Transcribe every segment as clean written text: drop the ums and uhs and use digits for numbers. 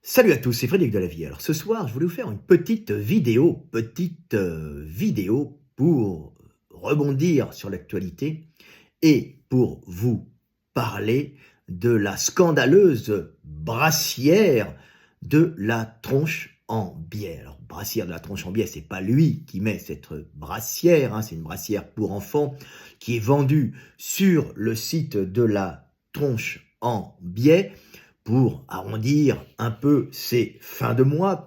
Salut à tous, c'est Frédéric Delavie. Alors ce soir, je voulais vous faire une petite vidéo pour rebondir sur l'actualité et pour vous parler de la scandaleuse brassière de la tronche en biais. Alors brassière de la tronche en biais, c'est pas lui qui met cette brassière, hein, c'est une brassière pour enfants qui est vendue sur le site de la tronche en biais pour arrondir un peu ses fins de mois,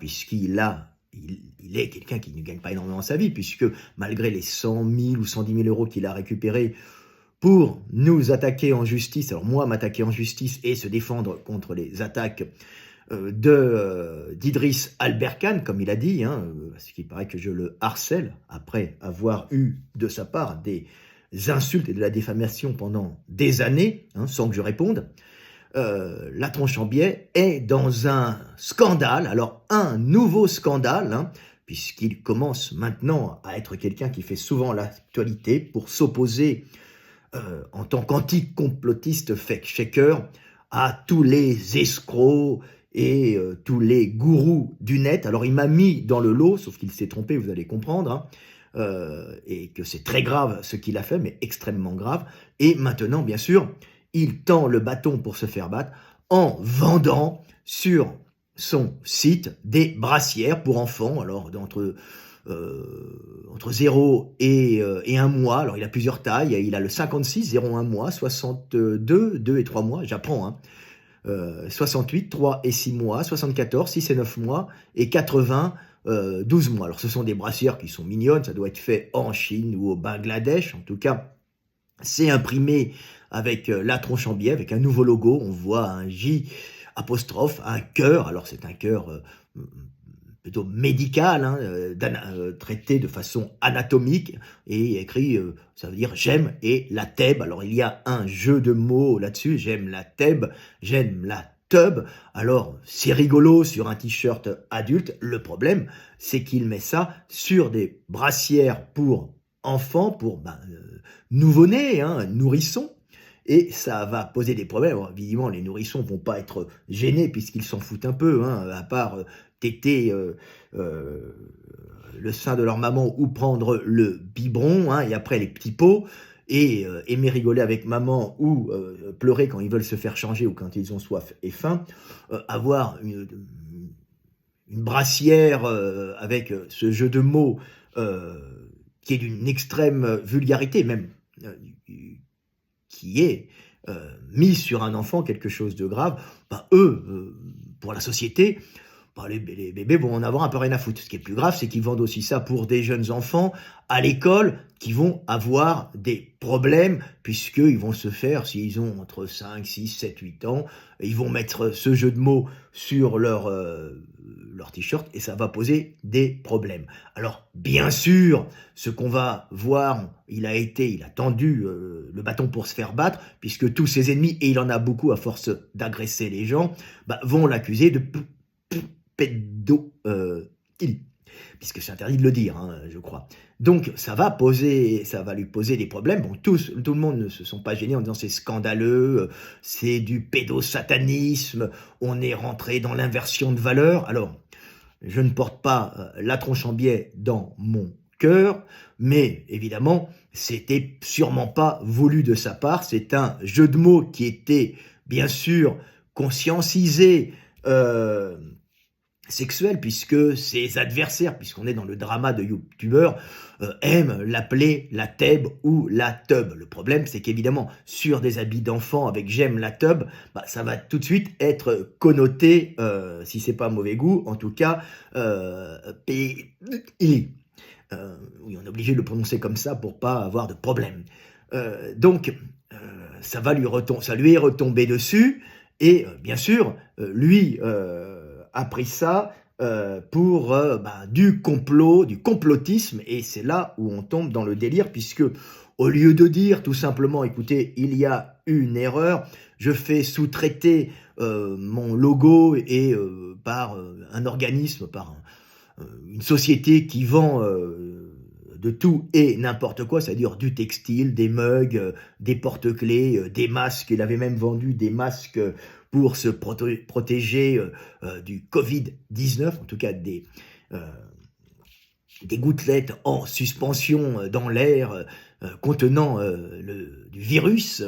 il est quelqu'un qui ne gagne pas énormément sa vie, puisque malgré les 100 000 ou 110 000 euros qu'il a récupérés pour nous attaquer en justice, alors moi m'attaquer en justice et se défendre contre les attaques d'Idriss Alberkane, comme il a dit, hein, parce qu'il paraît que je le harcèle, après avoir eu de sa part des insultes et de la diffamation pendant des années, hein, sans que je réponde. La tronche en biais est dans un scandale, alors un nouveau scandale, hein, puisqu'il commence maintenant à être quelqu'un qui fait souvent l'actualité pour s'opposer en tant qu'anti-complotiste fake-shaker à tous les escrocs et tous les gourous du net. Alors il m'a mis dans le lot, sauf qu'il s'est trompé, vous allez comprendre, hein, et que c'est très grave ce qu'il a fait, mais extrêmement grave. Et maintenant, bien sûr, il tend le bâton pour se faire battre en vendant sur son site des brassières pour enfants, alors entre 0 et 1 mois. Alors il a plusieurs tailles, il a le 56, 0, 1 mois, 62, 2 et 3 mois, j'apprends, hein. 68, 3 et 6 mois, 74, 6 et 9 mois, et 80, 12 mois. Alors ce sont des brassières qui sont mignonnes, ça doit être fait en Chine ou au Bangladesh, en tout cas c'est imprimé avec la tronche en biais, avec un nouveau logo, on voit un J apostrophe, un cœur, alors c'est un cœur plutôt médical, hein, traité de façon anatomique, et écrit, ça veut dire j'aime et la Thèbes. Alors il y a un jeu de mots là-dessus, j'aime la Thèbes, j'aime la tub. Alors c'est rigolo sur un t-shirt adulte, le problème c'est qu'il met ça sur des brassières pour enfants, pour nouveau-nés, hein, nourrissons, et ça va poser des problèmes. Alors, évidemment, les nourrissons vont pas être gênés puisqu'ils s'en foutent un peu, hein, à part téter le sein de leur maman ou prendre le biberon, hein, et après les petits pots, et aimer rigoler avec maman ou pleurer quand ils veulent se faire changer ou quand ils ont soif et faim. Avoir une brassière avec ce jeu de mots qui est d'une extrême vulgarité, même qui est mis sur un enfant quelque chose de grave, pour la société, les bébés vont en avoir un peu rien à foutre. Ce qui est plus grave, c'est qu'ils vendent aussi ça pour des jeunes enfants à l'école qui vont avoir des problèmes, puisqu'ils vont se faire, s'ils ont entre 5, 6, 7, 8 ans, ils vont mettre ce jeu de mots sur leur t-shirt et ça va poser des problèmes. Alors, bien sûr, ce qu'on va voir, il a tendu le bâton pour se faire battre, puisque tous ses ennemis, et il en a beaucoup à force d'agresser les gens, vont l'accuser de pédophilie, puisque c'est interdit de le dire, hein, je crois. Donc ça va lui poser des problèmes. Bon, tout le monde ne se sont pas gênés en disant c'est scandaleux, c'est du pédosatanisme, on est rentré dans l'inversion de valeurs. Alors, je ne porte pas la tronche en biais dans mon cœur, mais évidemment, c'était sûrement pas voulu de sa part. C'est un jeu de mots qui était bien sûr conscientisé, sexuel, puisque ses adversaires, puisqu'on est dans le drama de youtubeurs, aiment l'appeler la Thèbes ou la tub. Le problème, c'est qu'évidemment, sur des habits d'enfants avec j'aime la tub, ça va tout de suite être connoté, si c'est pas mauvais goût, en tout cas, oui, on est obligé de le prononcer comme ça pour pas avoir de problème. Donc, ça lui est retombé dessus, et bien sûr, lui a pris ça pour du complot, du complotisme, et c'est là où on tombe dans le délire, puisque au lieu de dire tout simplement, écoutez, il y a une erreur, je fais sous-traiter mon logo et par un organisme, par une société qui vend de tout et n'importe quoi, c'est-à-dire du textile, des mugs, des porte-clés, des masques. Il avait même vendu des masques pour se protéger du Covid-19, en tout cas des gouttelettes en suspension dans l'air contenant du virus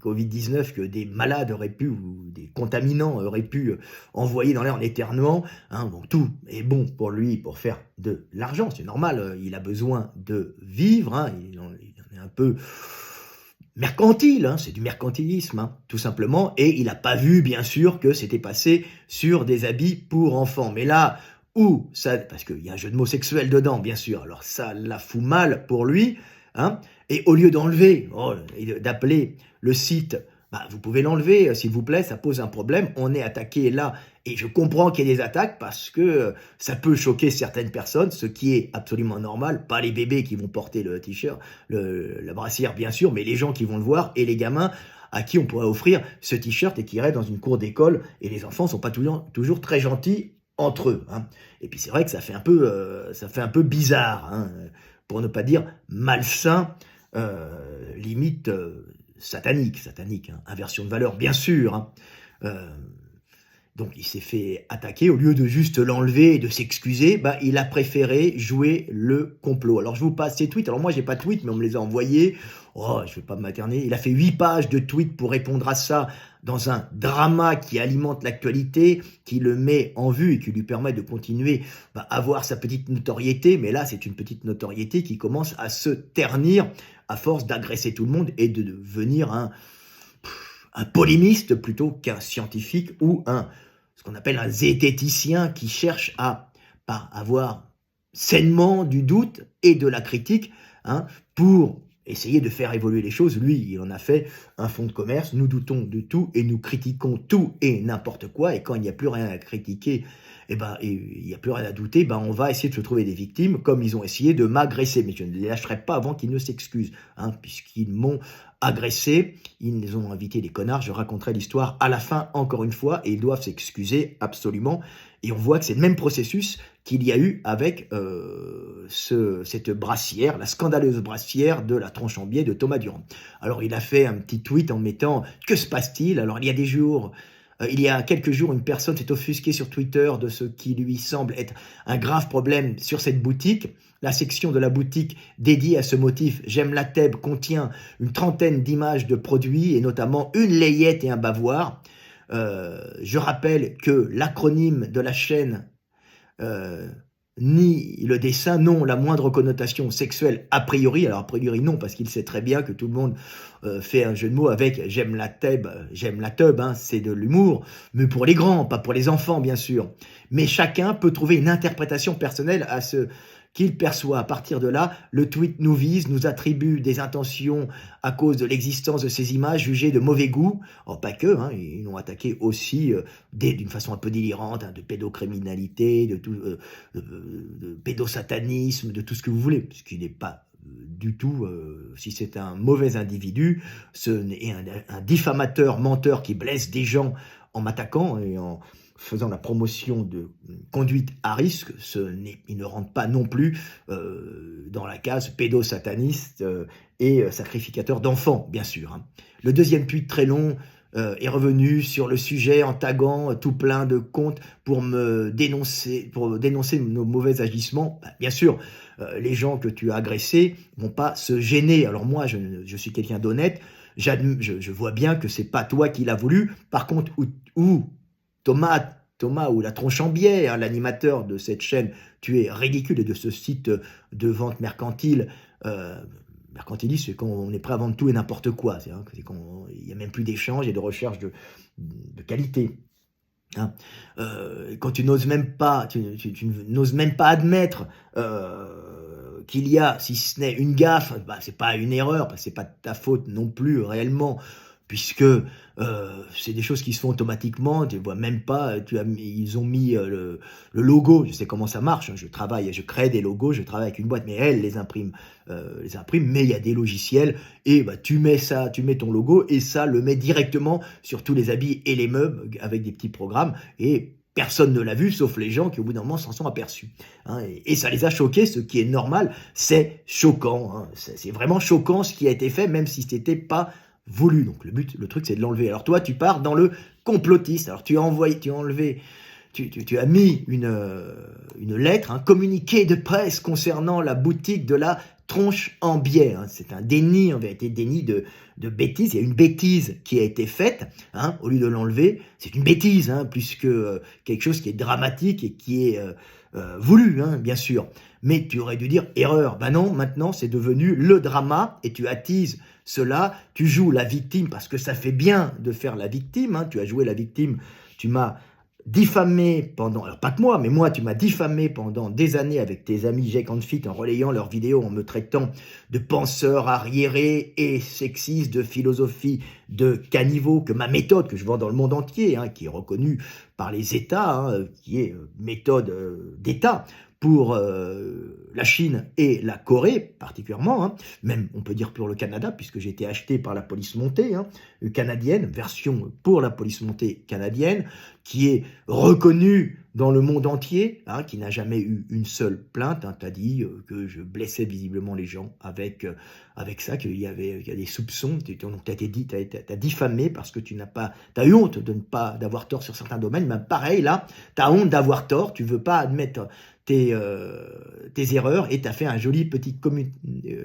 Covid-19 que des malades auraient pu, ou des contaminants auraient pu envoyer dans l'air en éternuant. Donc tout est bon pour lui pour faire de l'argent, c'est normal, il a besoin de vivre, il en est un peu mercantile, c'est du mercantilisme, tout simplement, et il n'a pas vu, bien sûr, que c'était passé sur des habits pour enfants. Mais là, où ça, parce qu'il y a un jeu de mots sexuel dedans, bien sûr, alors ça la fout mal pour lui, et au lieu d'enlever, et d'appeler le site, vous pouvez l'enlever, s'il vous plaît, ça pose un problème, on est attaqué là, et je comprends qu'il y ait des attaques, parce que ça peut choquer certaines personnes, ce qui est absolument normal, pas les bébés qui vont porter le t-shirt, la brassière bien sûr, mais les gens qui vont le voir, et les gamins à qui on pourrait offrir ce t-shirt et qui iraient dans une cour d'école, et les enfants sont pas toujours très gentils entre eux. Et puis c'est vrai que ça fait un peu bizarre, pour ne pas dire malsain, limite satanique, inversion de valeur, bien sûr. Donc il s'est fait attaquer, au lieu de juste l'enlever et de s'excuser, il a préféré jouer le complot. Alors je vous passe ces tweets, alors moi j'ai pas de tweets, mais on me les a envoyés, je vais pas m'attarder, il a fait 8 pages de tweets pour répondre à ça, dans un drama qui alimente l'actualité, qui le met en vue et qui lui permet de continuer à avoir sa petite notoriété, mais là c'est une petite notoriété qui commence à se ternir à force d'agresser tout le monde et de devenir un polémiste plutôt qu'un scientifique ou ce qu'on appelle un zététicien qui cherche à avoir sainement du doute et de la critique pour essayer de faire évoluer les choses. Lui, il en a fait un fonds de commerce. Nous doutons de tout et nous critiquons tout et n'importe quoi. Et quand il n'y a plus rien à critiquer, et il n'y a plus rien à douter, on va essayer de se trouver des victimes, comme ils ont essayé de m'agresser. Mais je ne les lâcherai pas avant qu'ils ne s'excusent, puisqu'ils m'ont agressé. Ils ont invité des connards. Je raconterai l'histoire à la fin, encore une fois, et ils doivent s'excuser absolument. Et on voit que c'est le même processus qu'il y a eu avec cette brassière, la scandaleuse brassière de la tronche en biais de Thomas Durand. Alors il a fait un petit tweet en mettant « Que se passe-t-il » Alors il y a quelques jours, une personne s'est offusquée sur Twitter de ce qui lui semble être un grave problème sur cette boutique. La section de la boutique dédiée à ce motif, J'aime la Thèbes, contient une trentaine d'images de produits et notamment une layette et un bavoir. Je rappelle que l'acronyme de la chaîne ni le dessin n'ont la moindre connotation sexuelle a priori. Alors a priori non, parce qu'il sait très bien que tout le monde fait un jeu de mots avec j'aime la Thèbes, c'est de l'humour, mais pour les grands, pas pour les enfants bien sûr. Mais chacun peut trouver une interprétation personnelle à ce qu'il perçoit. À partir de là, le tweet nous vise, nous attribue des intentions à cause de l'existence de ces images jugées de mauvais goût. Pas que, ils l'ont attaqué aussi d'une façon un peu délirante, de pédocriminalité, de pédosatanisme, de tout ce que vous voulez, ce qui n'est pas du tout, si c'est un mauvais individu, et un diffamateur, menteur qui blesse des gens en m'attaquant et en faisant la promotion de conduite à risque, il ne rentre pas non plus dans la case pédosataniste et sacrificateur d'enfants, bien sûr. Le deuxième tweet très long est revenu sur le sujet en taguant tout plein de comptes pour dénoncer nos mauvais agissements. Bien sûr, les gens que tu as agressés vont pas se gêner. Alors moi, je suis quelqu'un d'honnête, je vois bien que c'est pas toi qui l'as voulu. Par contre, où Thomas ou la tronche en biais, l'animateur de cette chaîne, tu es ridicule, et de ce site de vente mercantile. Mercantiliste, c'est quand on est prêt à vendre tout et n'importe quoi. C'est quand il n'y a même plus d'échange et de recherche de qualité. Quand tu n'oses même pas, tu n'oses même pas admettre qu'il y a, si ce n'est une gaffe, c'est pas une erreur, c'est pas de ta faute non plus réellement, puisque c'est des choses qui se font automatiquement, tu vois même pas, ils ont mis le logo, je sais comment ça marche, je crée des logos, je travaille avec une boîte, mais elle les imprime, mais il y a des logiciels, et tu mets ton logo, et ça le met directement sur tous les habits et les meubles, avec des petits programmes, et personne ne l'a vu, sauf les gens qui, au bout d'un moment, s'en sont aperçus. Et ça les a choqués, ce qui est normal, c'est choquant. C'est vraiment choquant ce qui a été fait, même si ce n'était pas voulu. Donc le truc, c'est de l'enlever. Alors toi, tu pars dans le complotiste. Alors tu as enlevé, tu as mis une lettre, un communiqué de presse concernant la boutique de la Tronche en Biais. Hein. C'est un déni, en vérité, déni de bêtise. Il y a une bêtise qui a été faite, hein, au lieu de l'enlever. C'est une bêtise, hein, plus que quelque chose qui est dramatique et qui est voulu, hein, bien sûr. Mais tu aurais dû dire erreur. Ben non, maintenant c'est devenu le drama et tu attises cela. Tu joues la victime parce que ça fait bien de faire la victime. Hein. Tu as joué la victime, tu m'as diffamé pendant, alors pas que moi, mais moi tu m'as diffamé pendant des années avec tes amis Jake and Fit en relayant leurs vidéos, en me traitant de penseur arriéré et sexiste, de philosophie de caniveau, que ma méthode que je vends dans le monde entier, hein, qui est reconnue par les États, hein, qui est méthode d'État pour la Chine et la Corée particulièrement, hein, même on peut dire pour le Canada, puisque j'ai été acheté par la police montée hein, canadienne, version pour la police montée canadienne, qui est reconnue dans le monde entier, hein, qui n'a jamais eu une seule plainte. Hein, tu as dit que je blessais visiblement les gens avec ça, qu'il y a des soupçons, tu as diffamé parce que tu as eu honte de ne pas d'avoir tort sur certains domaines, mais pareil là, tu as honte d'avoir tort, tu veux pas admettre tes erreurs et tu as fait un joli petit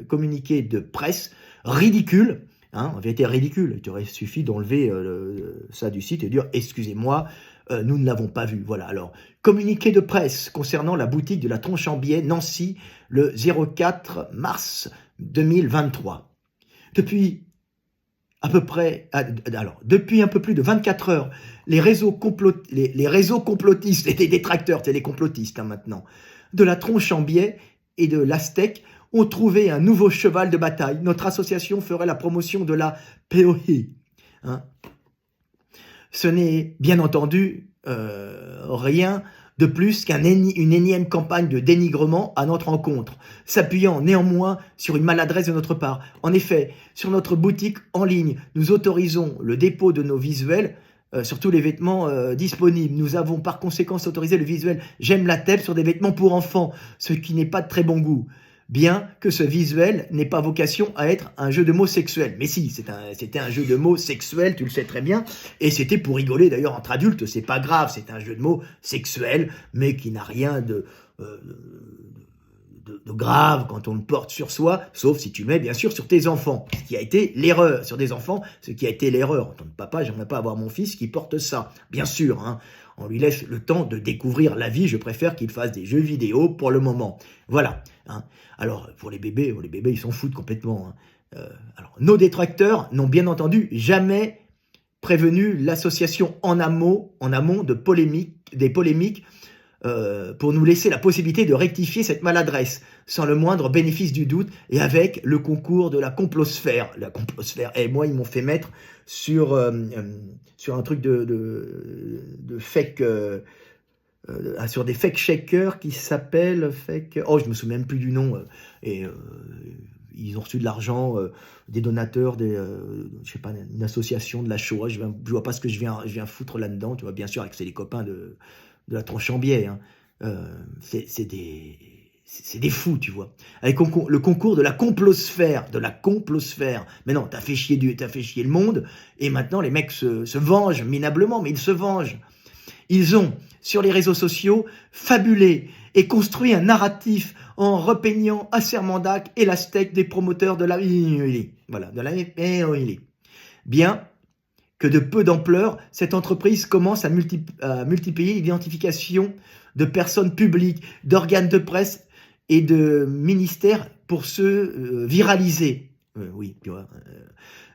communiqué de presse ridicule, hein, en vérité ridicule. Il t'aurait suffi d'enlever ça du site et de dire excusez-moi, nous ne l'avons pas vu. Voilà, alors, communiqué de presse concernant la boutique de la Tronche en Biais, Nancy, le 04 mars 2023. Depuis un peu plus de 24 heures, les réseaux complotistes et des détracteurs, c'est les complotistes hein, maintenant, de la Tronche en Biais et de l'Aztec ont trouvé un nouveau cheval de bataille. Notre association ferait la promotion de la POI. Hein. Ce n'est bien entendu rien de plus qu'une énième campagne de dénigrement à notre encontre, s'appuyant néanmoins sur une maladresse de notre part. En effet, sur notre boutique en ligne, nous autorisons le dépôt de nos visuels sur tous les vêtements disponibles. Nous avons par conséquent autorisé le visuel « J'aime la tête » sur des vêtements pour enfants, ce qui n'est pas de très bon goût. Bien que ce visuel n'ait pas vocation à être un jeu de mots sexuel. Mais si, c'était un jeu de mots sexuel, tu le sais très bien, et c'était pour rigoler d'ailleurs entre adultes, c'est pas grave, c'est un jeu de mots sexuel, mais qui n'a rien de grave quand on le porte sur soi, sauf si tu mets bien sûr sur tes enfants, ce qui a été l'erreur, sur des enfants, ce qui a été l'erreur. En tant que papa, j'aimerais pas avoir mon fils qui porte ça, bien sûr, hein. On lui laisse le temps de découvrir la vie, je préfère qu'il fasse des jeux vidéo pour le moment. Voilà. Hein. Alors, pour les bébés, ils s'en foutent complètement. Hein. Alors, nos détracteurs n'ont bien entendu jamais prévenu l'association en amont des polémiques, pour nous laisser la possibilité de rectifier cette maladresse, sans le moindre bénéfice du doute, et avec le concours de la complosphère. La complosphère, et moi, ils m'ont fait mettre sur un truc de fake... sur des fake shakers qui s'appellent je me souviens même plus du nom, ils ont reçu de l'argent des donateurs, je sais pas, une association de la Shoah. Je vois pas ce que je viens foutre là-dedans, tu vois, bien sûr, avec c'est les copains de la Tronche en Biais, hein. C'est des fous, tu vois. Avec le concours de la complosphère, Mais non, t'as fait chier le monde, et maintenant les mecs se vengent minablement, mais ils se vengent. Ils ont, sur les réseaux sociaux, fabulé et construit un narratif en repeignant Assermandac et l'Aztèque des promoteurs de la voilà, de la POI. Bien que de peu d'ampleur, cette entreprise commence à multiplier l'identification de personnes publiques, d'organes de presse et de ministères pour se viraliser. Oui, tu vois.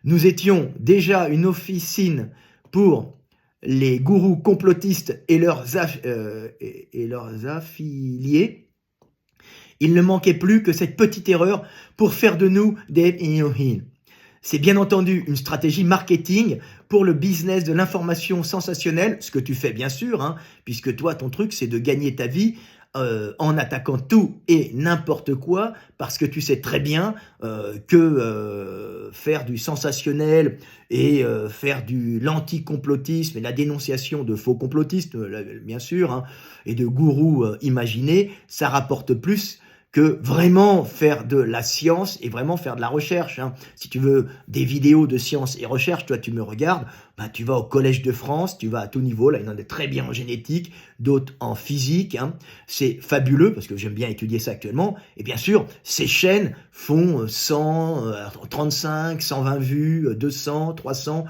Nous étions déjà une officine pour les gourous complotistes et leurs affiliés. Il ne manquait plus que cette petite erreur pour faire de nous des héroïnes. C'est bien entendu une stratégie marketing pour le business de l'information sensationnelle, ce que tu fais bien sûr, hein, puisque toi, ton truc, c'est de gagner ta vie en attaquant tout et n'importe quoi, parce que tu sais très bien que faire du sensationnel et faire de l'anti-complotisme et la dénonciation de faux complotistes, bien sûr, hein, et de gourous imaginés, ça rapporte plus que vraiment faire de la science et vraiment faire de la recherche, hein. Si tu veux des vidéos de science et recherche, toi tu me regardes, bah, tu vas au Collège de France, tu vas à tout niveau, là il y en a des très bien en génétique, d'autres en physique, hein. C'est fabuleux parce que j'aime bien étudier ça actuellement. Et bien sûr, ces chaînes font 100, 35, 120 vues, 200, 300.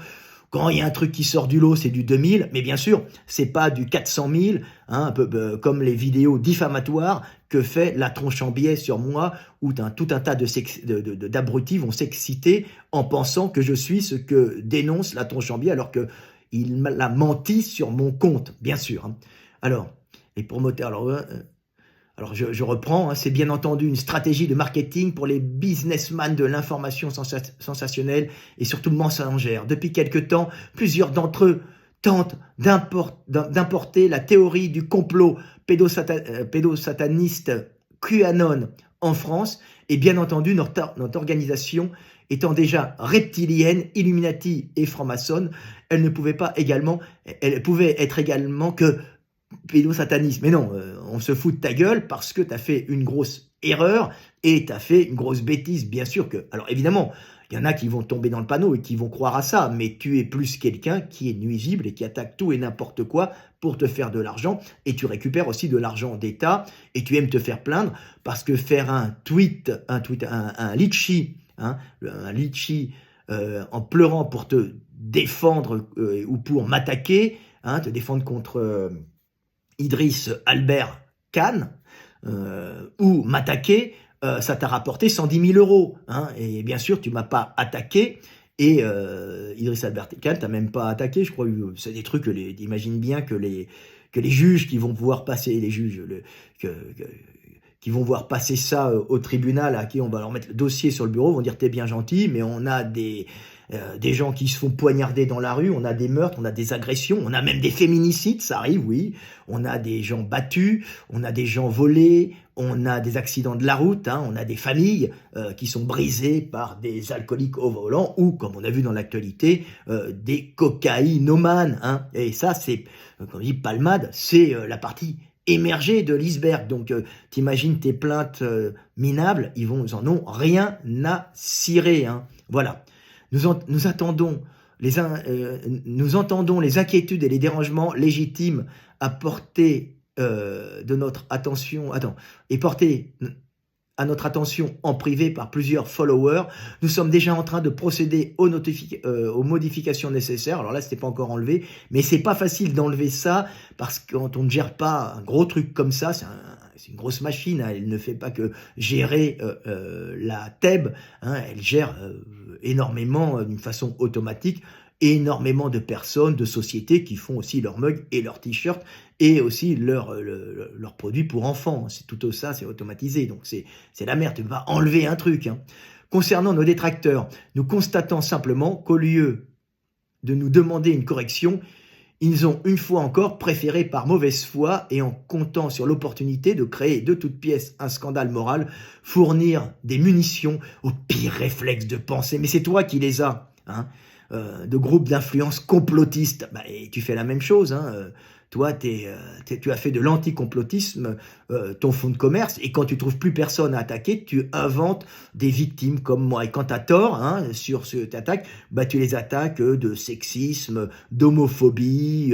Quand il y a un truc qui sort du lot, c'est du 2000, mais bien sûr, c'est pas du 400 000, hein, un peu comme les vidéos diffamatoires que fait La Tronche en biais sur moi, où tout un tas d'abrutis vont s'exciter en pensant que je suis ce que dénonce La Tronche en biais, alors qu'il a menti sur mon compte, bien sûr, hein. Alors, les promoteurs, alors je reprends, hein, c'est bien entendu une stratégie de marketing pour les businessmen de l'information sensationnelle et surtout mensongère. Depuis quelque temps, plusieurs d'entre eux tentent d'importer la théorie du complot pédosataniste QAnon en France, et bien entendu notre organisation étant déjà reptilienne, Illuminati et franc-maçonne, elle pouvait être également que pédosatanisme. Mais non, on se fout de ta gueule parce que tu as fait une grosse erreur et tu as fait une grosse bêtise, bien sûr que... Alors évidemment, il y en a qui vont tomber dans le panneau et qui vont croire à ça, mais tu es plus quelqu'un qui est nuisible et qui attaque tout et n'importe quoi pour te faire de l'argent, et tu récupères aussi de l'argent d'État, et tu aimes te faire plaindre parce que faire un litchi, hein, un litchi en pleurant pour te défendre ou pour m'attaquer, hein, te défendre contre... Idriss Albert Khan, ou m'attaquer, ça t'a rapporté 110 000 €. Hein, et bien sûr, tu m'as pas attaqué. Et Idriss Albert Khan t'as même pas attaqué, je crois. C'est des trucs imagine bien que les juges qui vont pouvoir passer, qui vont voir passer ça au tribunal, à qui on va leur mettre le dossier sur le bureau, vont dire t'es bien gentil, mais on a des gens qui se font poignarder dans la rue, on a des meurtres, on a des agressions, on a même des féminicides, ça arrive, oui. On a des gens battus, on a des gens volés, on a des accidents de la route, hein, on a des familles qui sont brisées par des alcooliques au volant ou, comme on a vu dans l'actualité, des cocaïnomanes. Hein. Et ça, c'est, comme on dit, palmade, c'est la partie émergée de l'iceberg. Donc, t'imagines tes plaintes minables, ils en ont rien à cirer. Hein. Voilà. Nous entendons les inquiétudes et les dérangements légitimes à porter de notre attention, portés à notre attention en privé par plusieurs followers. Nous sommes déjà en train de procéder aux modifications nécessaires. Alors là, c'était pas encore enlevé, mais c'est pas facile d'enlever ça parce que quand on ne gère pas un gros truc comme ça, c'est une grosse machine, hein, elle ne fait pas que gérer la TEB, hein, elle gère énormément, d'une façon automatique, énormément de personnes, de sociétés qui font aussi leurs mugs et leurs t-shirts et aussi leurs produits pour enfants. C'est tout ça, c'est automatisé, donc c'est la merde, tu ne peux pas enlever un truc. Hein. Concernant nos détracteurs, nous constatons simplement qu'au lieu de nous demander une correction, ils ont une fois encore préféré par mauvaise foi et en comptant sur l'opportunité de créer de toutes pièces un scandale moral, fournir des munitions aux pires réflexes de pensée. Mais c'est toi qui les as, hein, de groupes d'influence complotistes. Bah, et tu fais la même chose, hein. Toi, tu as fait de l'anticomplotisme ton fonds de commerce, et quand tu trouves plus personne à attaquer, tu inventes des victimes comme moi. Et quand tu as tort, hein, sur cette attaque, bah, tu les attaques de sexisme, d'homophobie,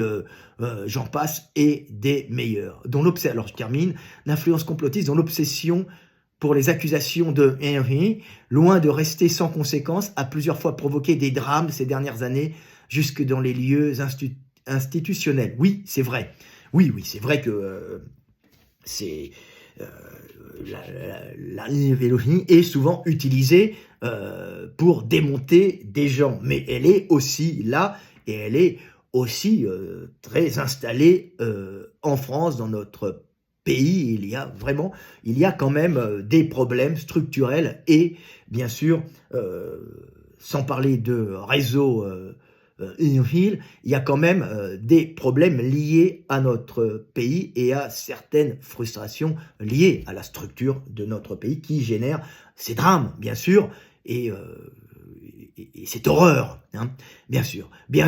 j'en passe, et des meilleurs. Alors je termine, l'influence complotiste dont l'obsession pour les accusations de Henry, loin de rester sans conséquence, a plusieurs fois provoqué des drames ces dernières années, jusque dans les lieux institutionnels. Oui, c'est vrai. Oui, c'est vrai que la Elohim est souvent utilisée pour démonter des gens, mais elle est aussi là, et elle est aussi très installée en France, dans notre pays. Il y a quand même des problèmes structurels, et bien sûr, sans parler de réseau il y a quand même des problèmes liés à notre pays et à certaines frustrations liées à la structure de notre pays qui génèrent ces drames, bien sûr, et cette horreur, hein, bien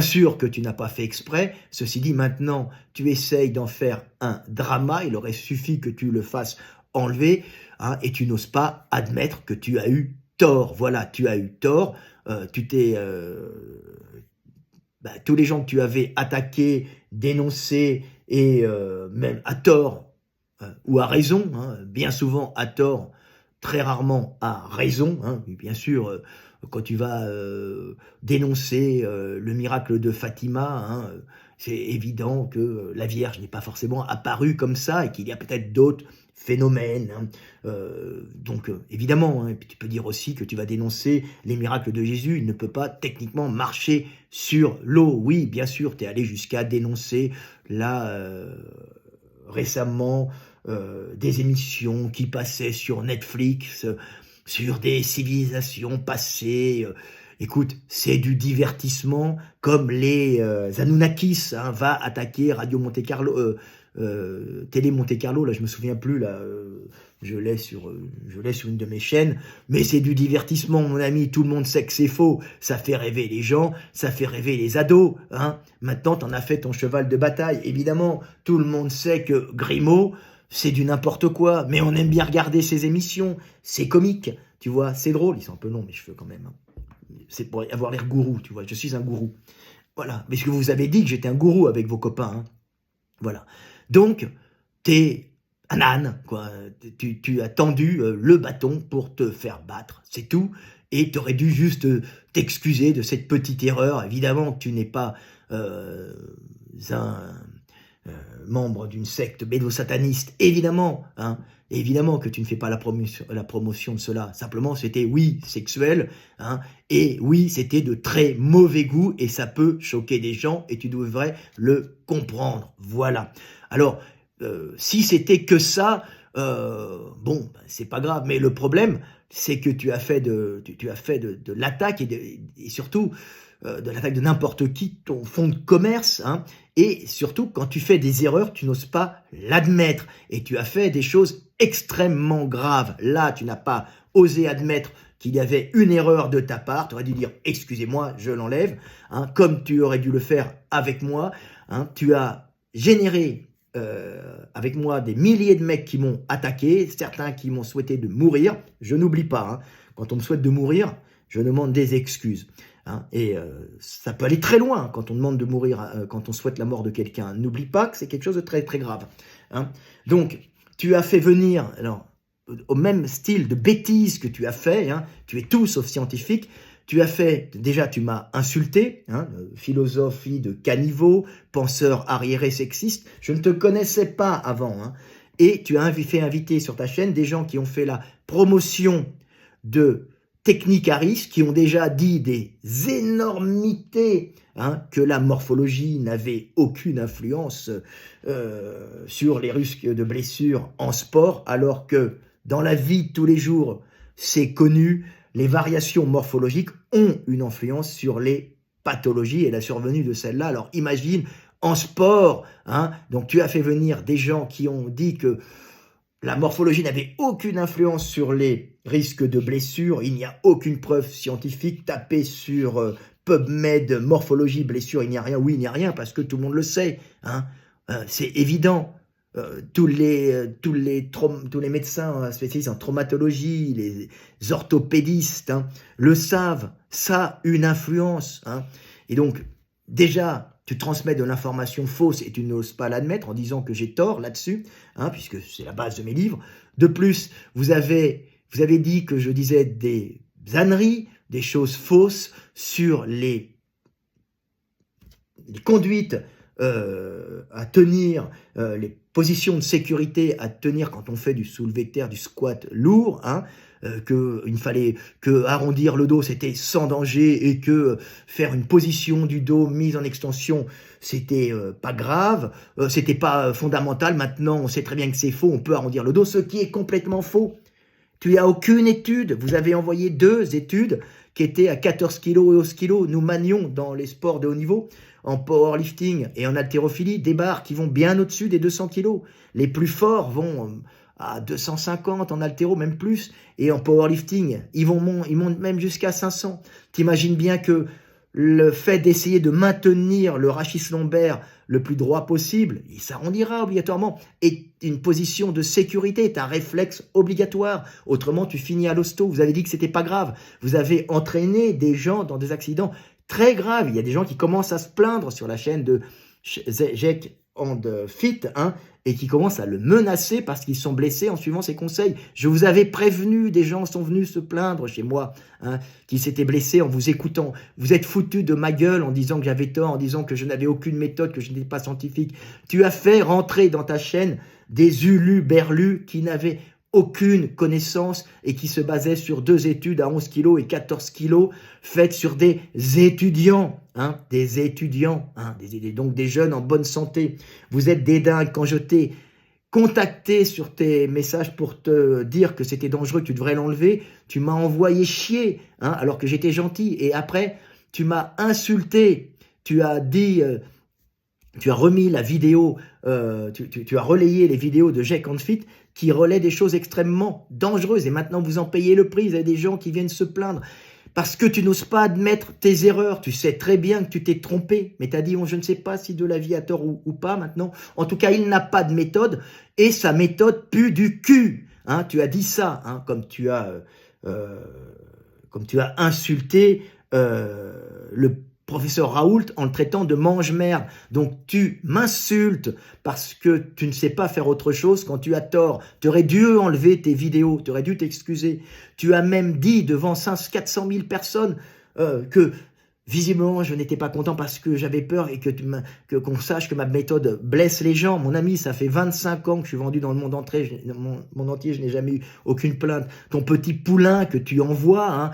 sûr que tu n'as pas fait exprès. Ceci dit, maintenant, tu essayes d'en faire un drama. Il aurait suffi que tu le fasses enlever, hein, et tu n'oses pas admettre que tu as eu tort. Voilà, tu as eu tort. Tous les gens que tu avais attaqués, dénoncés, et même à tort ou à raison, hein, bien souvent à tort, très rarement à raison, hein, bien sûr, quand tu vas dénoncer le miracle de Fatima, hein, c'est évident que la Vierge n'est pas forcément apparue comme ça et qu'il y a peut-être d'autres phénomènes, hein. Donc évidemment, hein, et puis tu peux dire aussi que tu vas dénoncer les miracles de Jésus. Il ne peut pas techniquement marcher sur l'eau. Oui, bien sûr, tu es allé jusqu'à dénoncer là récemment des émissions qui passaient sur Netflix, sur des civilisations passées. Écoute, c'est du divertissement, comme les Anunnakis, hein, va attaquer Radio Monte Carlo, Télé Monte Carlo, là je me souviens plus, là je l'ai sur une de mes chaînes, mais c'est du divertissement, mon ami. Tout le monde sait que c'est faux. Ça fait rêver les gens, ça fait rêver les ados, hein. Maintenant, t'en as fait ton cheval de bataille. Évidemment, tout le monde sait que Grimaud, c'est du n'importe quoi, mais on aime bien regarder ses émissions. C'est comique, tu vois, c'est drôle. Ils sont un peu longs, mes cheveux, quand même, hein. C'est pour avoir l'air gourou, tu vois. Je suis un gourou. Voilà. Mais ce que vous avez dit que j'étais un gourou avec vos copains, hein. Voilà. Donc, t'es un âne, quoi. Tu as tendu le bâton pour te faire battre, c'est tout. Et tu aurais dû juste t'excuser de cette petite erreur. Évidemment que tu n'es pas un membre d'une secte bédo-sataniste, évidemment, hein. Évidemment que tu ne fais pas la promotion de cela. Simplement, c'était, oui, sexuel, hein, et oui, c'était de très mauvais goût, et ça peut choquer des gens, et tu devrais le comprendre. Voilà. Alors, si c'était que ça, bon, c'est pas grave. Mais le problème, c'est que tu as fait de l'attaque et surtout de l'attaque de n'importe qui, ton fonds de commerce, hein. Et surtout, quand tu fais des erreurs, tu n'oses pas l'admettre. Et tu as fait des choses extrêmement graves. Là, tu n'as pas osé admettre qu'il y avait une erreur de ta part. Tu aurais dû dire « excusez-moi, je l'enlève », hein, comme tu aurais dû le faire avec moi, hein. Tu as généré avec moi des milliers de mecs qui m'ont attaqué, certains qui m'ont souhaité de mourir. Je n'oublie pas, hein, quand on me souhaite de mourir, je demande des excuses, hein, et ça peut aller très loin quand on demande de mourir, quand on souhaite la mort de quelqu'un. N'oublie pas que c'est quelque chose de très très grave, hein. Donc, tu as fait venir, alors, au même style de bêtises que tu as fait, hein, tu es tout sauf scientifique. Tu as fait, déjà tu m'as insulté, hein, philosophie de caniveau, penseur arriéré sexiste, je ne te connaissais pas avant, hein, et tu as fait inviter sur ta chaîne des gens qui ont fait la promotion de techniques à risque, qui ont déjà dit des énormités, hein, que la morphologie n'avait aucune influence sur les risques de blessures en sport, alors que dans la vie de tous les jours, c'est connu, les variations morphologiques ont une influence sur les pathologies et la survenue de celles-là. Alors imagine, en sport, hein, donc tu as fait venir des gens qui ont dit que la morphologie n'avait aucune influence sur les risques de blessures. Il n'y a aucune preuve scientifique. Tapez sur PubMed, morphologie, blessure, il n'y a rien. Oui, il n'y a rien parce que tout le monde le sait, hein. C'est évident. Tous les médecins spécialistes en traumatologie, les orthopédistes, hein, le savent, ça a une influence, hein. Et donc, déjà, tu transmets de l'information fausse et tu n'oses pas l'admettre en disant que j'ai tort là-dessus, hein, puisque c'est la base de mes livres. De plus, vous avez dit que je disais des âneries, des choses fausses sur les conduites à tenir, les positions de sécurité à tenir quand on fait du soulevé de terre, du squat lourd, hein, qu'il fallait que arrondir le dos, c'était sans danger, et que faire une position du dos mise en extension, c'était pas grave, c'était pas fondamental. Maintenant, on sait très bien que c'est faux, on peut arrondir le dos, ce qui est complètement faux. Tu n'as aucune étude. Vous avez envoyé 2 études qui étaient à 14 kg et 11 kg. Nous manions dans les sports de haut niveau, en powerlifting et en haltérophilie, des barres qui vont bien au-dessus des 200 kg. Les plus forts vont à 250 en haltéro, même plus. Et en powerlifting, ils montent même jusqu'à 500. T'imagines bien que le fait d'essayer de maintenir le rachis lombaire le plus droit possible, il s'arrondira obligatoirement, est une position de sécurité, est un réflexe obligatoire. Autrement, tu finis à l'hosto. Vous avez dit que c'était pas grave. Vous avez entraîné des gens dans des accidents très graves. Il y a des gens qui commencent à se plaindre sur la chaîne de Jack and Fit, hein, et qui commencent à le menacer parce qu'ils sont blessés en suivant ses conseils. Je vous avais prévenu, des gens sont venus se plaindre chez moi, hein, qui s'étaient blessés en vous écoutant. Vous êtes foutus de ma gueule en disant que j'avais tort, en disant que je n'avais aucune méthode, que je n'étais pas scientifique. Tu as fait rentrer dans ta chaîne des ulu-berlus qui n'avaient aucune connaissance et qui se basaient sur 2 études à 11 kilos et 14 kilos faites sur des étudiants, hein, donc des jeunes en bonne santé. Vous êtes des dingues. Quand je t'ai contacté sur tes messages pour te dire que c'était dangereux, que tu devrais l'enlever, tu m'as envoyé chier, hein, alors que j'étais gentil. Et après, tu m'as insulté. Tu as dit... tu as remis la vidéo, tu as relayé les vidéos de Jack and Fit qui relaient des choses extrêmement dangereuses. Et maintenant, vous en payez le prix. Vous avez des gens qui viennent se plaindre parce que tu n'oses pas admettre tes erreurs. Tu sais très bien que tu t'es trompé, mais tu as dit, je ne sais pas si de la vie a tort ou pas maintenant. En tout cas, il n'a pas de méthode et sa méthode pue du cul. Hein, tu as dit ça, hein, comme tu as insulté le professeur Raoult en le traitant de mange-merde. Donc tu m'insultes parce que tu ne sais pas faire autre chose quand tu as tort. Tu aurais dû enlever tes vidéos, tu aurais dû t'excuser. Tu as même dit devant 400 000 personnes que visiblement je n'étais pas content parce que j'avais peur et qu'on sache que ma méthode blesse les gens. Mon ami, ça fait 25 ans que je suis vendu dans le monde entier, je n'ai jamais eu aucune plainte. Ton petit poulain que tu envoies, hein,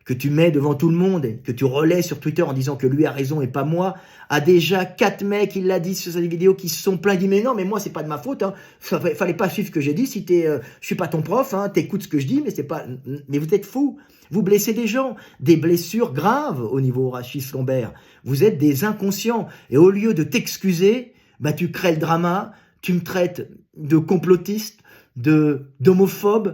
que tu mets devant tout le monde et que tu relais sur Twitter en disant que lui a raison et pas moi, a déjà 4 mecs, il l'a dit sur sa vidéo, qui se sont plaints. Il dit mais non, mais moi c'est pas de ma faute, hein. Fallait pas suivre ce que j'ai dit. Si je suis pas ton prof, hein, t'écoutes ce que je dis, mais c'est pas. Mais vous êtes fous. Vous blessez des gens, des blessures graves au niveau rachis lombaire. Vous êtes des inconscients et au lieu de t'excuser, bah tu crées le drama. Tu me traites de complotiste, d'homophobe.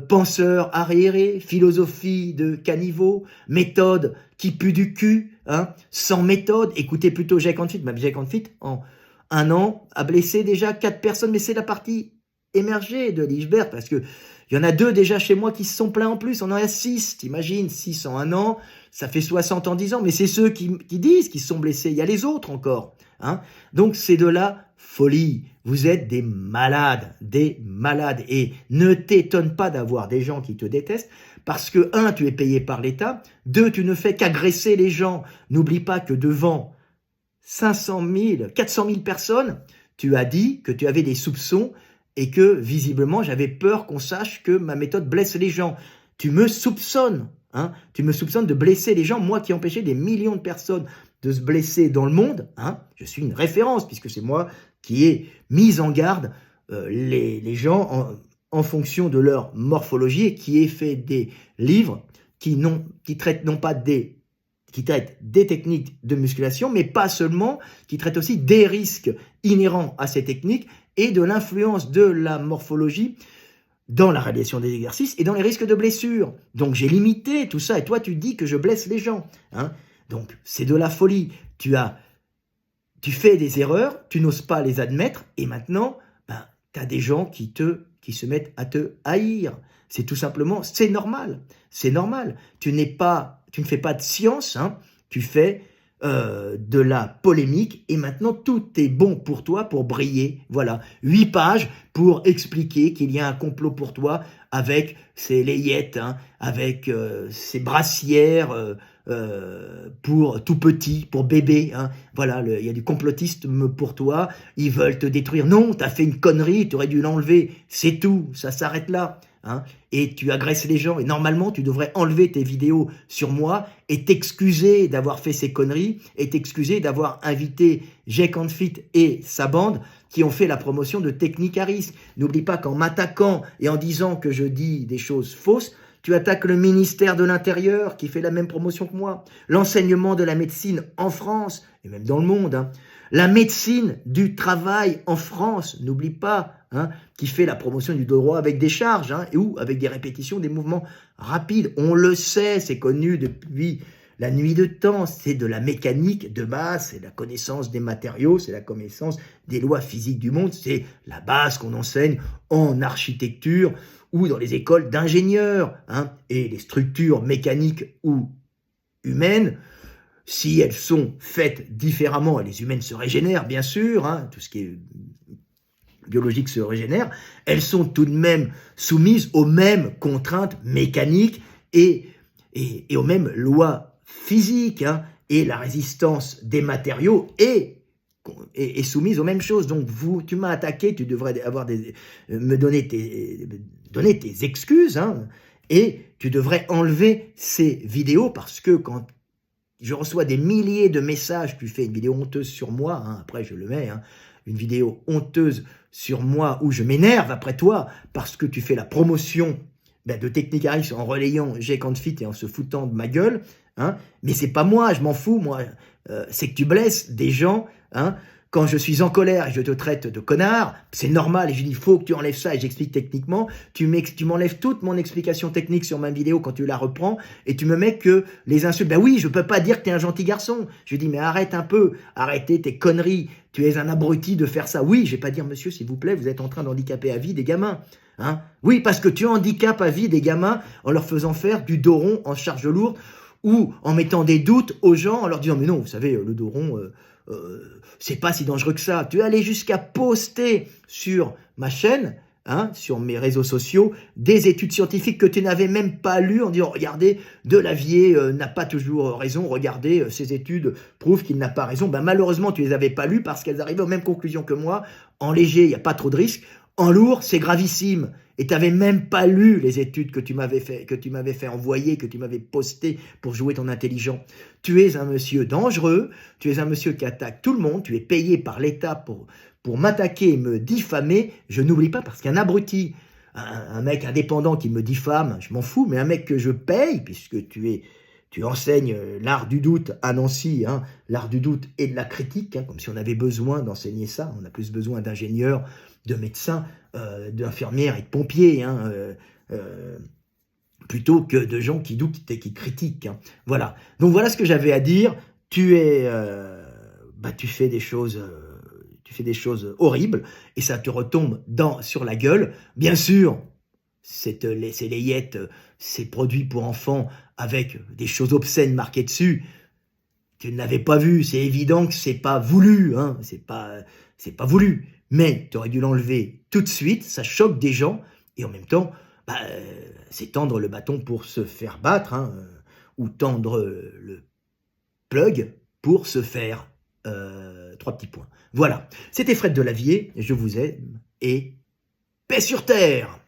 Penseur arriéré, philosophie de caniveau, méthode qui pue du cul, hein, sans méthode. Écoutez plutôt Jack and Fit. Jack and Fit, en 1 an, a blessé déjà 4 personnes, mais c'est la partie émergée de Lichbert, parce que il y en a 2 déjà chez moi qui se sont plaints en plus. On en a 6, t'imagines, 6 en 1 an, ça fait 60 en 10 ans, mais c'est ceux qui disent qu'ils se sont blessés. Il y a les autres encore, hein. Donc c'est de la folie. Vous êtes des malades, et ne t'étonne pas d'avoir des gens qui te détestent parce que 1, tu es payé par l'État, 2, tu ne fais qu'agresser les gens. N'oublie pas que devant 400 000 personnes, tu as dit que tu avais des soupçons et que visiblement j'avais peur qu'on sache que ma méthode blesse les gens. Tu me soupçonnes, hein, tu me soupçonnes de blesser les gens, moi qui ai empêché des millions de personnes de se blesser dans le monde, hein. Je suis une référence puisque c'est moi qui ai mis en garde les gens en fonction de leur morphologie et qui ai fait des livres qui traitent des techniques de musculation, mais pas seulement, qui traitent aussi des risques inhérents à ces techniques et de l'influence de la morphologie dans la réalisation des exercices et dans les risques de blessures. Donc j'ai limité tout ça et toi tu dis que je blesse les gens, hein. Donc c'est de la folie. Tu fais des erreurs, tu n'oses pas les admettre, et maintenant, tu as des gens qui se mettent à te haïr. C'est tout simplement, c'est normal. Tu ne fais pas de science, hein, tu fais de la polémique, et maintenant tout est bon pour toi pour briller. Voilà, 8 pages pour expliquer qu'il y a un complot pour toi avec ses layettes, hein, avec ses brassières, pour tout petit, pour bébé, hein. Voilà, il y a du complotisme pour toi, ils veulent te détruire. Non, t'as fait une connerie, tu aurais dû l'enlever, c'est tout, ça s'arrête là, hein. Et tu agresses les gens, et normalement tu devrais enlever tes vidéos sur moi et t'excuser d'avoir fait ces conneries, et t'excuser d'avoir invité Jack and Fit et sa bande qui ont fait la promotion de techniques à risque. N'oublie pas qu'en m'attaquant et en disant que je dis des choses fausses, tu attaques le ministère de l'Intérieur qui fait la même promotion que moi, l'enseignement de la médecine en France et même dans le monde, hein. La médecine du travail en France, n'oublie pas, hein, qui fait la promotion du droit avec des charges, hein, ou avec des répétitions, des mouvements rapides. On le sait, c'est connu depuis La nuit de temps, c'est de la mécanique de base, c'est la connaissance des matériaux, c'est la connaissance des lois physiques du monde, c'est la base qu'on enseigne en architecture ou dans les écoles d'ingénieurs. Hein. Et les structures mécaniques ou humaines, si elles sont faites différemment, et les humaines se régénèrent bien sûr, hein, tout ce qui est biologique se régénère, elles sont tout de même soumises aux mêmes contraintes mécaniques et aux mêmes lois physiques, hein, et la résistance des matériaux est soumise aux mêmes choses. Donc tu m'as attaqué, tu devrais me donner tes excuses, hein, et tu devrais enlever ces vidéos parce que quand je reçois des milliers de messages, tu fais une vidéo honteuse sur moi, hein, après je le mets, hein, une vidéo honteuse sur moi où je m'énerve après toi parce que tu fais la promotion de Technicaris en relayant G-Confit et en se foutant de ma gueule, hein, mais c'est pas moi, je m'en fous, moi, c'est que tu blesses des gens, hein. Quand je suis en colère et je te traite de connard, c'est normal et je dis il faut que tu enlèves ça et j'explique techniquement, tu m'enlèves toute mon explication technique sur ma vidéo quand tu la reprends et tu me mets que les insultes. Ben oui, je peux pas dire que tu es un gentil garçon. Je dis mais arrête un peu, arrêtez tes conneries, tu es un abruti de faire ça. Oui, je vais pas dire monsieur s'il vous plaît, vous êtes en train d'handicaper à vie des gamins. Hein, oui, parce que tu handicapes à vie des gamins en leur faisant faire du dos rond en charge lourde ou en mettant des doutes aux gens en leur disant mais non, vous savez, le dos rond, c'est pas si dangereux que ça. Tu es allé jusqu'à poster sur ma chaîne, hein, sur mes réseaux sociaux, des études scientifiques que tu n'avais même pas lues en disant regardez, Delavier n'a pas toujours raison, regardez, ces études prouvent qu'il n'a pas raison. Ben, malheureusement, tu les avais pas lues parce qu'elles arrivaient aux mêmes conclusions que moi. En léger, il n'y a pas trop de risques. En lourd, c'est gravissime. Et tu n'avais même pas lu les études que tu m'avais fait envoyer, que tu m'avais postées pour jouer ton intelligent. Tu es un monsieur dangereux, tu es un monsieur qui attaque tout le monde, tu es payé par l'État pour m'attaquer et me diffamer. Je n'oublie pas parce qu'un abruti, un mec indépendant qui me diffame, je m'en fous, mais un mec que je paye, puisque tu enseignes l'art du doute à Nancy, hein, l'art du doute et de la critique, hein, comme si on avait besoin d'enseigner ça. On a plus besoin d'ingénieurs, de médecins, d'infirmières et de pompiers, hein, plutôt que de gens qui doutent et qui critiquent. Hein. Voilà. Donc voilà ce que j'avais à dire. Tu fais des choses horribles et ça te retombe sur la gueule. Bien sûr, ces layettes, ces produits pour enfants avec des choses obscènes marquées dessus, tu ne l'avais pas vu. C'est évident que c'est pas voulu, hein. C'est pas voulu. Mais tu aurais dû l'enlever tout de suite. Ça choque des gens et en même temps, c'est tendre le bâton pour se faire battre, hein, ou tendre le plug pour se faire 3 petits points. Voilà, c'était Fred Delavier, je vous aime et paix sur terre.